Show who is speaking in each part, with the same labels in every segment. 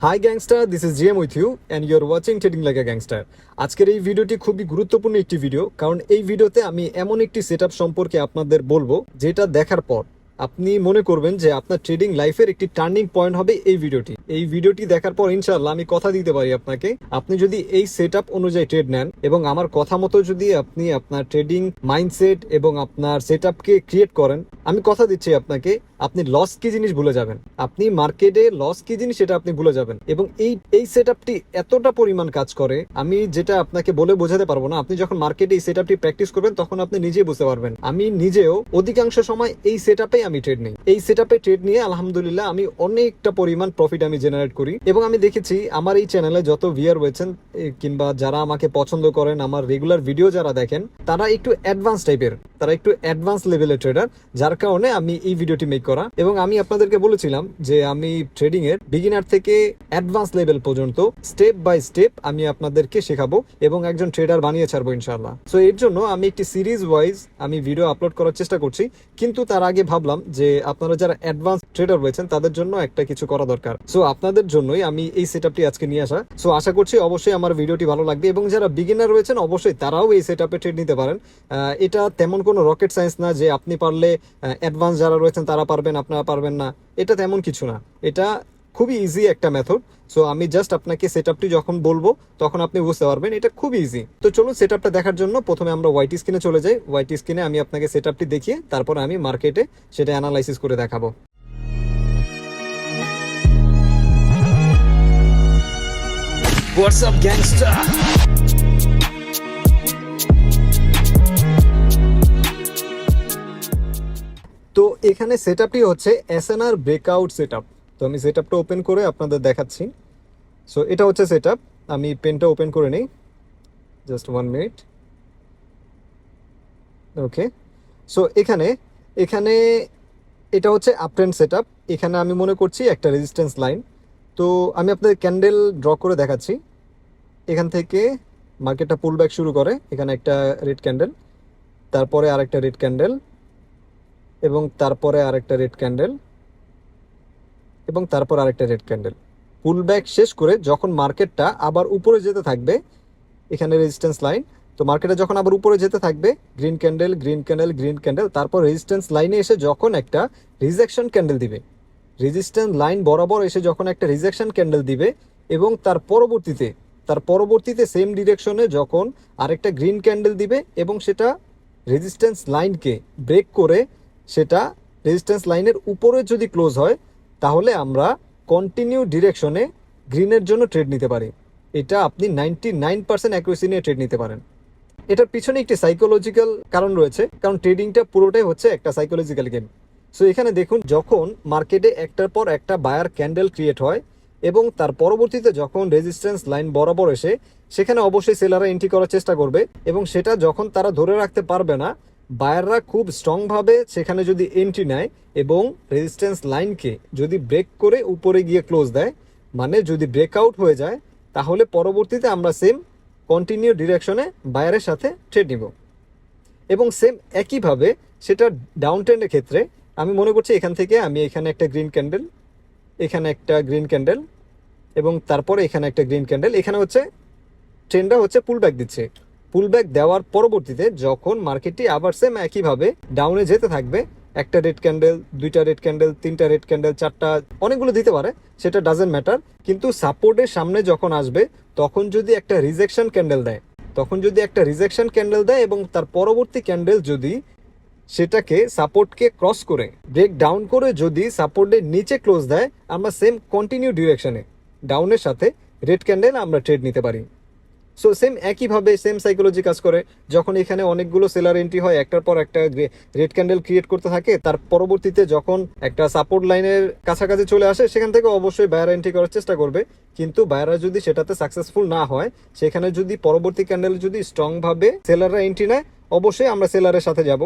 Speaker 1: High gangster, this is GM with you and you are watching trading like a gangster. আজকের এই ভিডিওটি খুবই গুরুত্বপূর্ণ একটি ভিডিও, কারণ এই ভিডিওতে আমি এমন একটি সেটআপ সম্পর্কে আপনাদের বলবো যেটা দেখার পর আপনি মনে করবেন যে আপনার ট্রেডিং লাইফের একটি টার্নিং পয়েন্ট হবে এই ভিডিওটি দেখার পর ইনশাআল্লাহ আমি কথা দিতে পারি আপনাকে, আপনি যদি এই সেটআপ অনুযায়ী ট্রেড নেন এবং আমার কথা মতো যদি আপনি আপনার ট্রেডিং মাইন্ডসেট এবং আপনার সেটআপকে ক্রিয়েট করেন, আমি কথা দিচ্ছি আপনাকে আপনি লস কি জিনিস ভুলে যাবেন। আপনি মার্কেটে লস কি জিনিস সেটা আপনি ভুলে যাবেন। এবং এই সেটআপটি এতটা পরিমাণ কাজ করে, আমি যেটা আপনাকে বলে বোঝাতে পারবো না। আপনি যখন মার্কেটে এই সেটআপটি প্র্যাকটিস করবেন তখন আপনি নিজেই বুঝতে পারবেন। আমি নিজেও অধিকাংশ সময় এই সেটআপে আমি ট্রেড নেই। এই সেটআপে ট্রেড নিয়ে আলহামদুলিল্লাহ আমি অনেকটা পরিমাণ প্রফিট আমি জেনারেট করি। এবং আমি দেখেছি আমার এই চ্যানেলে যত ভিউয়ার রয়েছেন কিংবা যারা আমাকে পছন্দ করেন, আমার রেগুলার ভিডিও যারা দেখেন, তারা একটু অ্যাডভান্স টাইপের, তারা একটু অ্যাডভান্স লেভেলের ট্রেডার, যার কারণে আমি এই ভিডিওটি মেক করা। এবং আমি আপনাদেরকে বলেছিলাম যে আমি ট্রেডিং এর বিগিনার থেকে অ্যাডভান্স লেভেল পর্যন্ত স্টেপ বাই স্টেপ আমি আপনাদেরকে শেখাবো এবং একজন ট্রেডার বানিয়ে ছাড়বো ইনশাআল্লাহ। সো এর জন্য আমি একটি সিরিজ ওয়াইজ আমি ভিডিও আপলোড করার চেষ্টা করছি, কিন্তু তার আগে ভাবলাম যে আপনারা যারা অ্যাডভান্স ট্রেডার রয়েছেন তাদের জন্য একটা কিছু করা দরকার। সো আপনাদের জন্যই আমি এই সেটআপটি আজকে নিয়ে আসা। সো আশা করছি অবশ্যই আমার ভিডিওটি ভালো লাগবে এবং যারা বিগিনার রয়েছেন অবশ্যই তারাও এই সেটআপে ট্রেড নিতে পারেন। এটা তেমন কোনো রকেট সায়েন্স না যে আপনি পারলে অ্যাডভান্স যারা রয়েছেন তারা পারবেন, আপনারা পারবেন না। এটা তেমন কিছু না, এটা খুবই ইজি একটা মেথড। সো আমি জাস্ট আপনাকে সেটআপটি যখন বলবো তখন আপনি বুঝতে পারবেন এটা খুবই ইজি। তো চলুন সেটআপটা দেখার জন্য প্রথমে আমরা ওয়াইটি স্ক্রিনে চলে যাই। ওয়াইটি স্ক্রিনে আমি আপনাকে সেটআপটি দেখিয়ে তারপর আমি মার্কেটে সেটা অ্যানালাইসিস করে দেখাবো। What's up gangster. তো এখানে সেটআপটি হচ্ছে এসএনআর ব্রেকআউট সেটআপ। তো আমি সেটআপটা ওপেন করে আপনাদের দেখাচ্ছি। সো এটা হচ্ছে সেটআপ। আমি পেনটা ওপেন করে নিই, জাস্ট 1 মিনিট। ওকে, সো এখানে এখানে এটা হচ্ছে আপট্রেন্ড সেটআপ। এখানে আমি মনে করছি একটা রেজিস্ট্যান্স লাইন। তো আমি আপনাদের ক্যান্ডেল ড্র করে দেখাচ্ছি। এখান থেকে মার্কেটটা পুল ব্যাক শুরু করে, এখানে একটা রেড ক্যান্ডেল, তারপরে আরেকটা রেড ক্যান্ডেল, এবং তারপরে আরেকটা রেড ক্যান্ডেল, এবং তারপর আরেকটা রেড ক্যান্ডেল। পুল ব্যাক শেষ করে যখন মার্কেটটা আবার উপরে যেতে থাকবে, এখানে রেজিস্ট্যান্স লাইন, তো মার্কেটে যখন আবার উপরে যেতে থাকবে green candle green candle green candle, তারপর রেজিস্ট্যান্স লাইনে এসে যখন একটা রিজেকশন ক্যান্ডেল দিবে, রেজিস্ট্যান্স লাইন বরাবর এসে যখন একটা রিজেকশন ক্যান্ডেল দিবে, এবং তার পরবর্তীতে সেম ডিরেকশনে যখন আরেকটা গ্রিন ক্যান্ডেল দিবে এবং সেটা রেজিস্ট্যান্স লাইনকে ব্রেক করে সেটা রেজিস্ট্যান্স লাইনের উপরে যদি ক্লোজ হয়, তাহলে আমরা কন্টিনিউ ডিরেকশনে গ্রিনের জন্য ট্রেড নিতে পারি। এটা আপনি 99% অ্যাকুরেসি নিয়ে ট্রেড নিতে পারেন। এটার পিছনে একটি সাইকোলজিক্যাল কারণ রয়েছে, কারণ ট্রেডিংটা পুরোটাই হচ্ছে একটা সাইকোলজিক্যাল গেম। সো এখানে দেখুন, যখন মার্কেটে একটার পর একটা বায়ার ক্যান্ডেল ক্রিয়েট হয় এবং তার পরবর্তীতে যখন রেজিস্ট্যান্স লাইন বরাবর এসে সেখানে অবশ্যই সেলাররা এন্ট্রি করার চেষ্টা করবে, এবং সেটা যখন তারা ধরে রাখতে পারবে না, বায়াররা খুব স্ট্রংভাবে সেখানে যদি এন্ট্রি নেয় এবং রেজিস্ট্যান্স লাইনকে যদি ব্রেক করে উপরে গিয়ে ক্লোজ দেয়, মানে যদি ব্রেকআউট হয়ে যায়, তাহলে পরবর্তীতে আমরা সেম কন্টিনিউ ডিরেকশনে বায়ারের সাথে ট্রেড নিব। এবং সেম একইভাবে সেটা ডাউন ট্রেন্ডের ক্ষেত্রে আমি মনে করছি এখান থেকে আমি এখানে একটা গ্রিন ক্যান্ডেল, এখানে একটা গ্রিন ক্যান্ডেল, এবং তারপরে এখানে একটা গ্রিন ক্যান্ডেল, এখানে হচ্ছে ট্রেন্ডটা হচ্ছে পুল ব্যাক দিচ্ছে। পুল ব্যাক দেওয়ার পরবর্তীতে যখন মার্কেটটি আবার সেম একইভাবে ডাউনে যেতে থাকবে, একটা রেড ক্যান্ডেল, দুইটা রেড ক্যান্ডেল, তিনটা রেড ক্যান্ডেল, চারটা, অনেকগুলো দিতে পারে, সেটা ডাজেন্ট ম্যাটার। কিন্তু সাপোর্টের সামনে যখন আসবে তখন যদি একটা রিজেকশন ক্যান্ডেল দেয় এবং তার পরবর্তী ক্যান্ডেল যদি সেটাকে সাপোর্টকে ক্রস করে ব্রেক ডাউন করে যদি সাপোর্টের নিচে ক্লোজ দেয়, আমরা সেম কন্টিনিউ ডিরেকশনে ডাউনের সাথে রেড ক্যান্ডেল আমরা ট্রেড নিতে পারি। সো সেম একইভাবে সেম সাইকোলজি কাজ করে। যখন এখানে অনেকগুলো সেলার এন্ট্রি হয়, একটার পর একটা রেড ক্যান্ডেল ক্রিয়েট করতে থাকে, তার পরবর্তীতে যখন একটা সাপোর্ট লাইনের কাছাকাছি চলে আসে, সেখান থেকে অবশ্যই বায়ার এন্ট্রি করার চেষ্টা করবে। কিন্তু বায়াররা যদি সেটাতে সাকসেসফুল না হয়, সেখানে যদি পরবর্তী ক্যান্ডেল যদি স্ট্রংভাবে সেলাররা এন্ট্রি নেয়, অবশ্যই আমরা সেলারের সাথে যাব।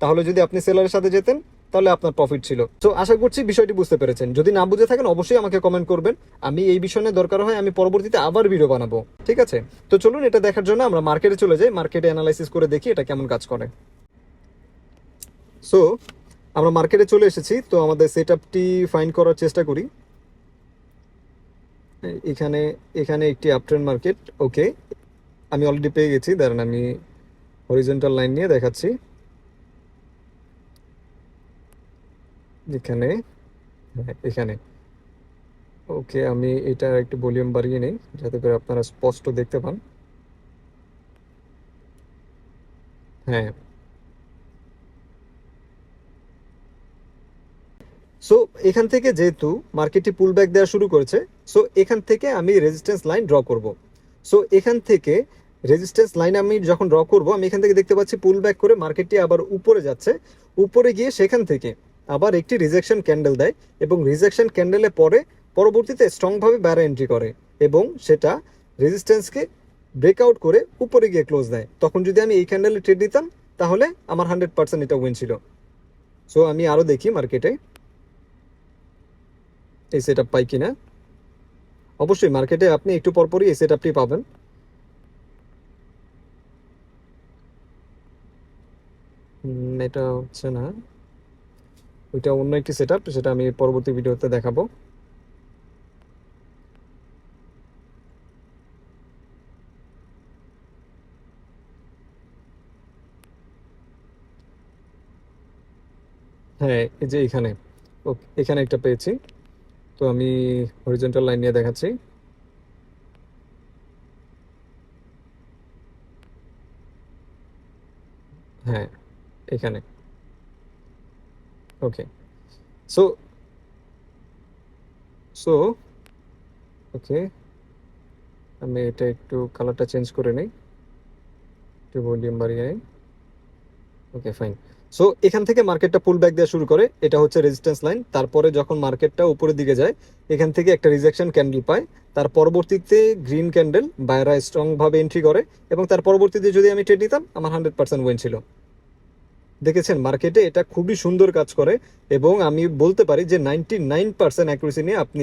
Speaker 1: তাহলে যদি আপনি সেলারের সাথে যেতেন তাহলে আপনার প্রফিট ছিল। তো আশা করছি বিষয়টি বুঝতে পেরেছেন। যদি না বুঝে থাকেন অবশ্যই আমাকে কমেন্ট করবেন, আমি এই বিষয়ে দরকার হয় আমি পরবর্তীতে আবার ভিডিও বানাবো, ঠিক আছে? তো চলুন এটা দেখার জন্য আমরা মার্কেটে চলে যাই, মার্কেটে অ্যানালাইসিস করে দেখি এটা কেমন কাজ করে। সো আমরা মার্কেটে চলে এসেছি, তো আমাদের সেটআপটি ফাইন্ড করার চেষ্টা করি। এখানে এখানে একটি আপট্রেন্ড মার্কেট। ওকে, আমি অলরেডি পেয়ে গেছি, দাঁড়ান আমি হরিজন্টাল লাইন নিয়ে দেখাচ্ছি। এখানে, হ্যাঁ এখানে। ওকে, আমি এটার একটু ভলিউম বাড়িয়ে নিই যাতে করে আপনারা স্পষ্ট দেখতে পান। হ্যাঁ, সো এখান থেকে যেহেতু মার্কেটটি পুল ব্যাক দেওয়া শুরু করেছে, সো এখান থেকে আমি রেজিস্ট্যান্স লাইন ড্র করব। সো এখান থেকে রেজিস্ট্যান্স লাইন আমি যখন ড্র করব, আমি এখান থেকে দেখতে পাচ্ছি পুল ব্যাক করে মার্কেটটি আবার উপরে যাচ্ছে। উপরে গিয়ে সেখান থেকে আবার একটি রিজেকশন ক্যান্ডেল দেয়, এবং রিজেকশন ক্যান্ডেলে পরে পরবর্তীতে স্ট্রংভাবে ব্যারা এন্ট্রি করে, এবং সেটা রেজিস্ট্যান্সকে ব্রেকআউট করে উপরে গিয়ে ক্লোজ দেয়। তখন যদি আমি এই ক্যান্ডেলে ট্রেড নিতাম তাহলে আমার 100% এটা উইন ছিল। সো আমি আরও দেখি মার্কেটে এই সেট আপ পাই কিনা। অবশ্যই মার্কেটে আপনি একটু পরপরই এই সেট আপটি পাবেন। এটা হচ্ছে না, ওইটা অন্য একটি সেট আপ, সেটা আমি পরবর্তী ভিডিওতে দেখাবো। হ্যাঁ, এই যে এখানে, ওকে এখানে একটা পেয়েছি। তো আমি হরিজন্টাল লাইন নিয়ে দেখাচ্ছি। হ্যাঁ, এখানে। ওকে, সো সো ওকে, আমি এটা একটু কালারটা চেঞ্জ করে নিই, একটু ভলিউম বাড়িয়ে নিই। Okay fine. সো এখান থেকে মার্কেটটা পুল ব্যাক দেওয়া শুরু করে, এটা হচ্ছে রেজিস্ট্যান্স লাইন। তারপরে যখন মার্কেটটা উপরের দিকে যায়, এখান থেকে একটা রিজেকশন ক্যান্ডেল পায়। তার পরবর্তীতে গ্রিন ক্যান্ডেল বায়রা স্ট্রং ভাবে এন্ট্রি করে, এবং তার পরবর্তীতে যদি আমি ট্রেড নিতাম আমার 100% উইন ছিল। দেখেছেন মার্কেটে এটা খুবই সুন্দর কাজ করে, এবং আমি বলতে পারি যে 99% অ্যাকুরেসি নিয়ে আপনি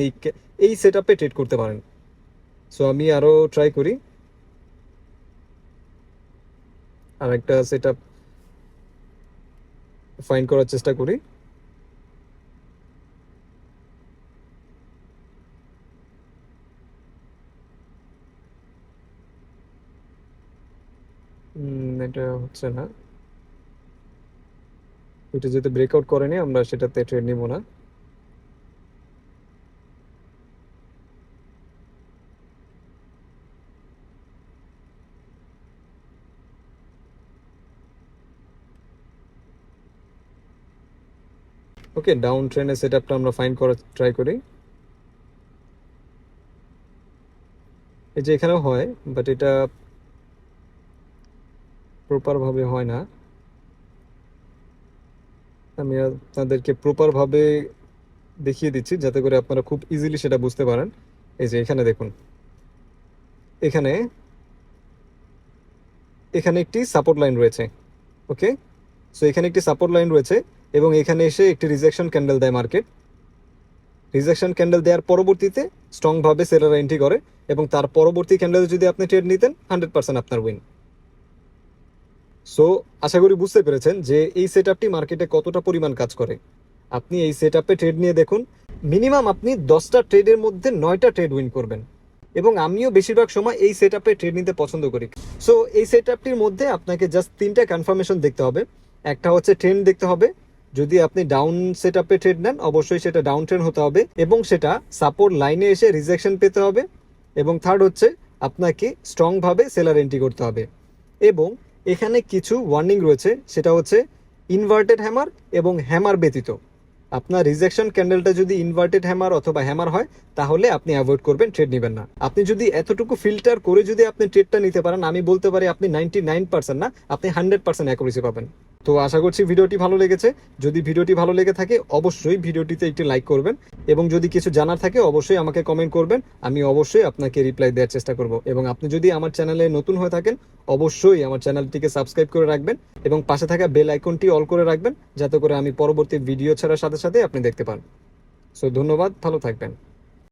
Speaker 1: এই সেট আপে ট্রেড করতে পারেন। সো আমি আরও ট্রাই করি, আর একটা সেট আপ ফাইন্ড করার চেষ্টা করি। এটা হচ্ছে না, ওইটা যেহেতু ব্রেকআউট করেনি আমরা সেটাতে ট্রেড নিব না। ওকে, ডাউন ট্রেনের সেট আপটা আমরা ফাইন্ড করার ট্রাই করি। এই যে এখানেও হয়, বাট এটা প্রপারভাবে হয় না। আমি আপনাদেরকে প্রপারভাবে দেখিয়ে দিচ্ছি যাতে করে আপনারা খুব ইজিলি সেটা বুঝতে পারেন। এই যে এখানে দেখুন, এখানে এখানে একটি সাপোর্ট লাইন রয়েছে। ওকে, সো এখানে একটি সাপোর্ট লাইন রয়েছে, এবং এখানে এসে একটি রিজেকশন ক্যান্ডেল দেয় মার্কেট। রিজেকশন ক্যান্ডেল দেওয়ার পরবর্তীতে স্ট্রংভাবে সেলার এন্ট্রি করে, এবং তার পরবর্তী ক্যান্ডেলে যদি আপনি ট্রেড নিতেন 100% আপনার উইন। সো আশা করি বুঝতে পেরেছেন যে এই সেট আপটি মার্কেটে কতটা পরিমাণ কাজ করে। আপনি এই সেট আপে ট্রেড নিয়ে দেখুন, মিনিমাম আপনি 10টা ট্রেডের মধ্যে 9টা ট্রেড উইন করবেন। এবং আমিও বেশিরভাগ সময় এই সেট আপে ট্রেড নিতে পছন্দ করি। সো এই সেট আপটির মধ্যে আপনাকে জাস্ট 3টা কনফার্মেশন দেখতে হবে। একটা হচ্ছে ট্রেন্ড দেখতে হবে, যদি আপনি ডাউন সেট আপে ট্রেড নেন অবশ্যই সেটা ডাউন ট্রেন্ড হতে হবে, এবং সেটা সাপোর্ট লাইনে এসে রিজেকশন পেতে হবে। এবং থার্ড হচ্ছে আপনাকে স্ট্রংভাবে সেলার এন্ট্রি করতে হবে। এবং এখানে কিছু ওয়ার্নিং রয়েছে, সেটা হচ্ছে ইনভার্টেড হ্যামার এবং হ্যামার ব্যতীত। আপনার রিজেকশন ক্যান্ডেলটা যদি ইনভার্টেড হ্যামার অথবা হ্যামার হয় তাহলে আপনি অ্যাভয়েড করবেন, ট্রেড নেবেন না। আপনি যদি এতটুকু ফিল্টার করে যদি আপনি ট্রেডটা নিতে পারেন, আমি বলতে পারি আপনি 99% না, আপনি 100% অ্যাকুরেসি পাবেন। তো আশা করছি ভিডিওটি ভালো লেগেছে। যদি ভিডিওটি ভালো লেগে থাকে অবশ্যই ভিডিওটিতে একটি লাইক করবেন, এবং যদি কিছু জানার থাকে অবশ্যই আমাকে কমেন্ট করবেন, আমি অবশ্যই আপনাকে রিপ্লাই দেওয়ার চেষ্টা করব। এবং আপনি যদি আমার চ্যানেলে নতুন হয়ে থাকেন অবশ্যই আমার চ্যানেলটিকে সাবস্ক্রাইব করে রাখবেন, এবং পাশে থাকা বেল আইকনটি অল করে রাখবেন যাতে করে আমি পরবর্তী ভিডিও ছাড়ার সাথে সাথে আপনি দেখতে পান। সো ধন্যবাদ, ভালো থাকবেন।